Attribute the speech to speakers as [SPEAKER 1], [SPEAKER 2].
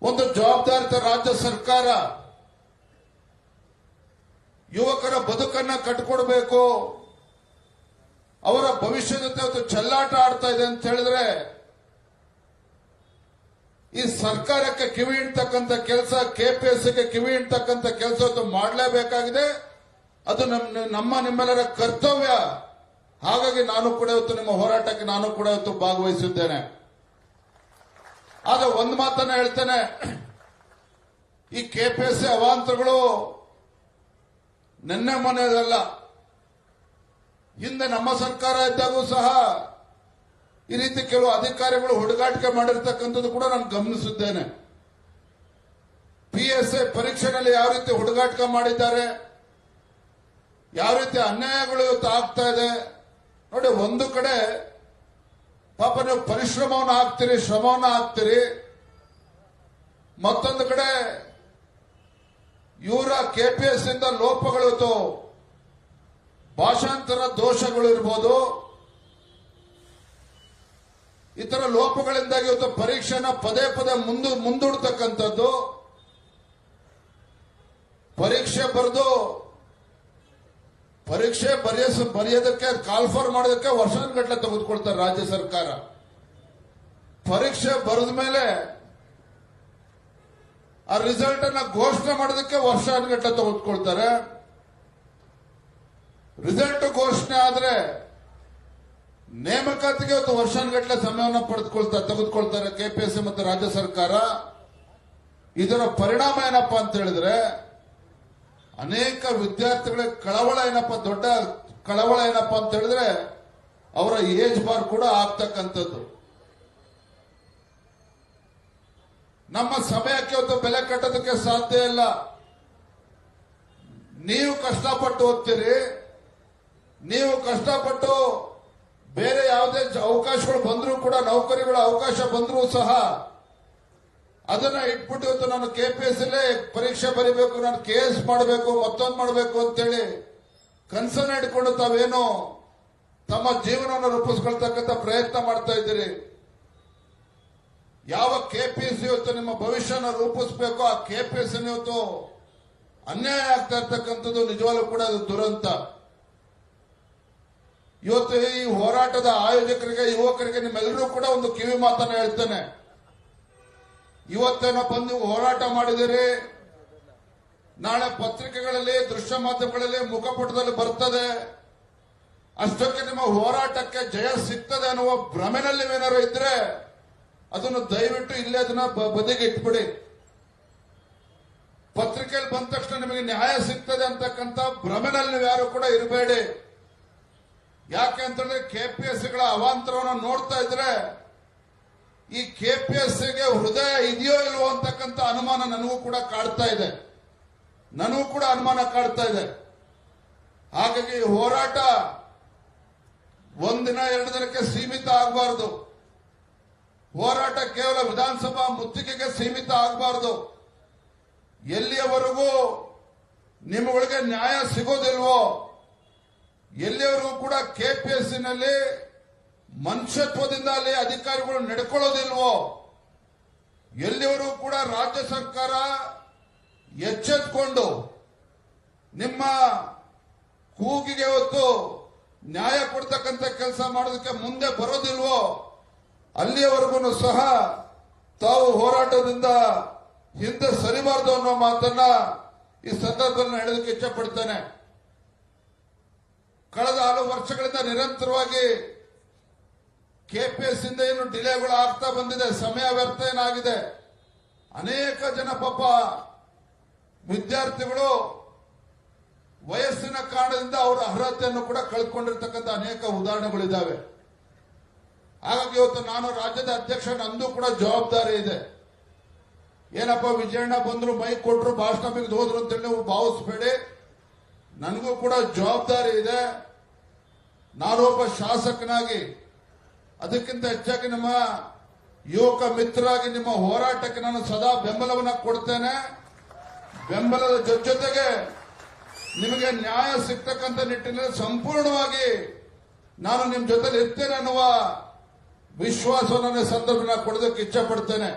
[SPEAKER 1] ಒಂದು ಜವಾಬ್ದಾರಿತ ರಾಜ್ಯ ಸರ್ಕಾರ ಯುವಕರ ಬದುಕನ್ನ ಕಟ್ಟಿಕೊಡ್ಬೇಕು, ಅವರ ಭವಿಷ್ಯದ ಜೊತೆ ಚೆಲ್ಲಾಟ ಆಡ್ತಾ ಇದೆ ಅಂತ ಹೇಳಿದ್ರೆ ಈ ಸರ್ಕಾರಕ್ಕೆ ಕಿವಿ ಇಡ್ತಕ್ಕಂಥ ಕೆಲಸ, ಕೆಪಿಎಸ್ಸಿಗೆ ಕಿವಿ ಇಡ್ತಕ್ಕಂಥ ಕೆಲಸ ಮಾಡಲೇಬೇಕಾಗಿದೆ. ಅದು ನಿಮ್ಮೆಲ್ಲರ ಕರ್ತವ್ಯ. ಹಾಗಾಗಿ ನಾನು ಕೂಡ ಇವತ್ತು ನಿಮ್ಮ ಹೋರಾಟಕ್ಕೆ ನಾನು ಕೂಡ ಇವತ್ತು ಭಾಗವಹಿಸಿದ್ದೇನೆ. ಆದ್ರೆ ಒಂದು ಮಾತನ್ನ ಹೇಳ್ತೇನೆ, ಈ ಕೆಪಿಎಸ್ಸಿ ಅವಾಂತರಗಳು ನಿನ್ನೆ ಮೊನ್ನೆದಲ್ಲ. ಹಿಂದೆ ನಮ್ಮ ಸರ್ಕಾರ ಇದ್ದಾಗೂ ಸಹ ಈ ರೀತಿ ಕೆಲವು ಅಧಿಕಾರಿಗಳು ಹುಡುಗಾಟಿಕೆ ಮಾಡಿರ್ತಕ್ಕಂಥದ್ದು ಕೂಡ ನಾನು ಗಮನಿಸಿದ್ದೇನೆ. PSI ಪರೀಕ್ಷೆನಲ್ಲಿ ಯಾವ ರೀತಿ ಹುಡುಗಾಟಿಕೆ ಮಾಡಿದ್ದಾರೆ, ಯಾವ ರೀತಿ ಅನ್ಯಾಯಗಳು ಇವತ್ತು ಆಗ್ತಾ ಇದೆ ನೋಡಿ. ಒಂದು ಕಡೆ ಪಾಪ ನೀವು ಪರಿಶ್ರಮವನ್ನು ಹಾಕ್ತೀರಿ, ಶ್ರಮವನ್ನು ಹಾಕ್ತೀರಿ, ಮತ್ತೊಂದು ಕಡೆ ಇವರ KPS ಇಂದ ಲೋಪಗಳು, ಭಾಷಾಂತರ ದೋಷಗಳು ಇರ್ಬೋದು, ಇತರ ಲೋಪಗಳಿಂದಾಗಿ ಇವತ್ತು ಪರೀಕ್ಷೆನ ಪದೇ ಪದೇ ಮುಂದೂಡ್ತಕ್ಕಂಥದ್ದು. ಪರೀಕ್ಷೆ ಬರೆಯೋದಕ್ಕೆ ಕಾಲ್ಫರ್ ಮಾಡೋದಕ್ಕೆ ವರ್ಷಗಟ್ಟಲೆ ತೆಗೆದುಕೊಳ್ತಾರೆ ರಾಜ್ಯ ಸರ್ಕಾರ. ಪರೀಕ್ಷೆ ಬರೆದ ಮೇಲೆ ಆ ರಿಸಲ್ಟ್ ಅನ್ನ ಘೋಷಣೆ ಮಾಡೋದಕ್ಕೆ ವರ್ಷಗಟ್ಟಲೆ ತೆಗೆದುಕೊಳ್ತಾರೆ. ರಿಸಲ್ಟ್ ಘೋಷಣೆ ಆದ್ರೆ ನೇಮಕಾತಿಗೆ ಇವತ್ತು ವರ್ಷಗಟ್ಟಲೆ ಸಮಯವನ್ನು ತೆಗೆದುಕೊಳ್ತಾರೆ ಕೆಪಿಎಸ್ಸಿ ಮತ್ತು ರಾಜ್ಯ ಸರ್ಕಾರ. ಇದರ ಪರಿಣಾಮ ಏನಪ್ಪಾ ಅಂತ ಹೇಳಿದ್ರೆ ಅನೇಕ ವಿದ್ಯಾರ್ಥಿಗಳ ದೊಡ್ಡ ಕಳವಳ ಏನಪ್ಪಾ ಅಂತ ಹೇಳಿದ್ರೆ ಅವರ ಏಜ್ ಬಾರ್ ಕೂಡ ಆಗ್ತಕ್ಕಂಥದ್ದು. ನಮ್ಮ ಸಮಯಕ್ಕೆ ಇವತ್ತು ಬೆಲೆ ಕಟ್ಟೋದಕ್ಕೆ ಸಾಧ್ಯ ಇಲ್ಲ. ನೀವು ಕಷ್ಟಪಟ್ಟು ಓದ್ತೀರಿ, ನೀವು ಕಷ್ಟಪಟ್ಟು ಬೇರೆ ಯಾವುದೇ ಅವಕಾಶಗಳು ಬಂದರೂ ಕೂಡ, ನೌಕರಿಗಳ ಅವಕಾಶ ಬಂದರೂ ಸಹ ಅದನ್ನ ಇಟ್ಬಿಟ್ಟು ಇವತ್ತು ನಾನು ಕೆಪಿಎಸ್ಸಿಲೇ ಪರೀಕ್ಷೆ ಬರೀಬೇಕು, ನಾನು KS ಮಾಡಬೇಕು, ಮತ್ತೊಂದು ಮಾಡಬೇಕು ಅಂತೇಳಿ ಕನಸನ್ನ ಇಟ್ಕೊಂಡು ತಾವೇನು ತಮ್ಮ ಜೀವನವನ್ನು ರೂಪಿಸ್ಕೊಳ್ತಕ್ಕಂಥ ಪ್ರಯತ್ನ ಮಾಡ್ತಾ ಇದ್ದೀರಿ. ಯಾವ ಕೆಪಿಎಸ್ಸಿ ಇವತ್ತು ನಿಮ್ಮ ಭವಿಷ್ಯನ ರೂಪಿಸಬೇಕು, ಆ ಕೆಪಿಎಸ್ಸಿ ಇವತ್ತು ಅನ್ಯಾಯ ಆಗ್ತಾ ಇರ್ತಕ್ಕಂಥದ್ದು ನಿಜವಾಗ್ಲೂ ಕೂಡ ಅದು ದುರಂತ. ಇವತ್ತು ಈ ಹೋರಾಟದ ಆಯೋಜಕರಿಗೆ, ಯುವಕರಿಗೆ, ನಿಮ್ಮೆಲ್ಲರೂ ಕೂಡ ಒಂದು ಕಿವಿ ಮಾತನ್ನ ಹೇಳ್ತೇನೆ. ಇವತ್ತೇನೋ ಬಂದು ಹೋರಾಟ ಮಾಡಿದಿರಿ, ನಾಳೆ ಪತ್ರಿಕೆಗಳಲ್ಲಿ, ದೃಶ್ಯ ಮಾಧ್ಯಮಗಳಲ್ಲಿ, ಮುಖಪುಟದಲ್ಲಿ ಬರ್ತದೆ, ಅಷ್ಟಕ್ಕೆ ನಿಮ್ಮ ಹೋರಾಟಕ್ಕೆ ಜಯ ಸಿಗ್ತದೆ ಅನ್ನುವ ಭ್ರಮೆನಲ್ಲಿ ಏನಾರು ಇದ್ರೆ ಅದನ್ನು ದಯವಿಟ್ಟು ಇಲ್ಲೇ ಅದನ್ನ ಬದಿಗೆ ಇಟ್ಬಿಡಿ. ಪತ್ರಿಕೆಯಲ್ಲಿ ಬಂದ ತಕ್ಷಣ ನಿಮಗೆ ನ್ಯಾಯ ಸಿಗ್ತದೆ ಅಂತಕ್ಕಂಥ ಭ್ರಮೆನಲ್ಲಿ ನೀವು ಯಾರು ಕೂಡ ಇರಬೇಡಿ. ಯಾಕೆ ಅಂತಂದ್ರೆ ಕೆಪಿಎಸ್ಸಿಗಳ ಅವಾಂತರವನ್ನು ನೋಡ್ತಾ ಇದ್ರೆ ಈ ಕೆಪಿಎಸ್ಸಿಗೆ ಹೃದಯ ಇದೆಯೋ ಇಲ್ವೋ ಅಂತಕ್ಕಂಥ ಅನುಮಾನ ನನಗೂ ಕೂಡ ಕಾಡ್ತಾ ಇದೆ. ಹಾಗಾಗಿ ಹೋರಾಟ ಒಂದಿನ ಎರಡು ದಿನಕ್ಕೆ ಸೀಮಿತ ಆಗಬಾರದು. ಹೋರಾಟ ಕೇವಲ ವಿಧಾನಸಭಾ ಮುತ್ತಿಗೆಗೆ ಸೀಮಿತ ಆಗಬಾರದು. ಎಲ್ಲಿಯವರೆಗೂ ನಿಮ್ಮಗಳಿಗೆ ನ್ಯಾಯ ಸಿಗೋದಿಲ್ವೋ, ಎಲ್ಲಿಯವರೆಗೂ ಕೂಡ ಕೆಪಿಎಸ್ಸಿನಲ್ಲಿ ಮನುಷ್ಯತ್ವದಿಂದ ಅಲ್ಲಿ ಅಧಿಕಾರಿಗಳು ನಡ್ಕೊಳ್ಳೋದಿಲ್ವೋ, ಎಲ್ಲಿಯವರೆಗೂ ಕೂಡ ರಾಜ್ಯ ಸರ್ಕಾರ ಎಚ್ಚೆತ್ತುಕೊಂಡು ನಿಮ್ಮ ಕೂಗಿಗೆ ಹೊತ್ತು ನ್ಯಾಯ ಕೊಡ್ತಕ್ಕಂಥ ಕೆಲಸ ಮಾಡೋದಕ್ಕೆ ಮುಂದೆ ಬರೋದಿಲ್ವೋ, ಅಲ್ಲಿಯವರೆಗೂ ಸಹ ತಾವು ಹೋರಾಟದಿಂದ ಹಿಂದೆ ಸರಿಬಾರದು ಅನ್ನೋ ಮಾತನ್ನ ಈ ಸಂದರ್ಭದಲ್ಲಿ ಹೇಳೋದಕ್ಕೆ ಇಚ್ಛಪಡ್ತೇನೆ. ಕಳೆದ ಹಲವು ವರ್ಷಗಳಿಂದ ನಿರಂತರವಾಗಿ ಕೆಪಿಎಸ್ ಇಂದ ಏನು ಡಿಲೇಗಳು ಆಗ್ತಾ ಬಂದಿದೆ, ಸಮಯ ವ್ಯರ್ಥ ಏನಾಗಿದೆ. ಅನೇಕ ಜನ ಪಾಪ ವಿದ್ಯಾರ್ಥಿಗಳು ವಯಸ್ಸಿನ ಕಾರಣದಿಂದ ಅವರ ಅರ್ಹತೆಯನ್ನು ಕೂಡ ಕಳೆದುಕೊಂಡಿರ್ತಕ್ಕಂಥ ಅನೇಕ ಉದಾಹರಣೆಗಳಿದ್ದಾವೆ. ಹಾಗಾಗಿ ಇವತ್ತು ನಾನು ರಾಜ್ಯದ ಅಧ್ಯಕ್ಷ, ನಂದು ಕೂಡ ಜವಾಬ್ದಾರಿ ಇದೆ. ಏನಪ್ಪ ವಿಜಯಣ್ಣ ಬಂದ್ರು, ಮೈಕ್ ಕೊಟ್ರು, ಭಾಷಣ ಬಿಗಿದು ಹೋದ್ರು ಅಂತೇಳಿ ನೀವು ಭಾವಿಸಬೇಡಿ. ನನಗೂ ಕೂಡ ಜವಾಬ್ದಾರಿ ಇದೆ. ನಾನೊಬ್ಬ ಶಾಸಕನಾಗಿ, ಅದಕ್ಕಿಂತ ಹೆಚ್ಚಾಗಿ ನಮ್ಮ ಯುವಕ ಮಿತ್ರರಾಗಿ ನಿಮ್ಮ ಹೋರಾಟಕ್ಕೆ ನಾನು ಸದಾ ಬೆಂಬಲವನ್ನು ಕೊಡ್ತೇನೆ. ಬೆಂಬಲದ ಜೊತೆಗೆ ನಿಮಗೆ ನ್ಯಾಯ ಸಿಗ್ತಕ್ಕಂಥ ನಿಟ್ಟಿನಲ್ಲಿ ಸಂಪೂರ್ಣವಾಗಿ ನಾನು ನಿಮ್ಮ ಜೊತೆ ಇರ್ತೇನೆ ಅನ್ನುವ ವಿಶ್ವಾಸವನ್ನು ಸಂದರ್ಭ ಕೊಡೋದಕ್ಕೆ ಇಚ್ಛೆ ಪಡ್ತೇನೆ.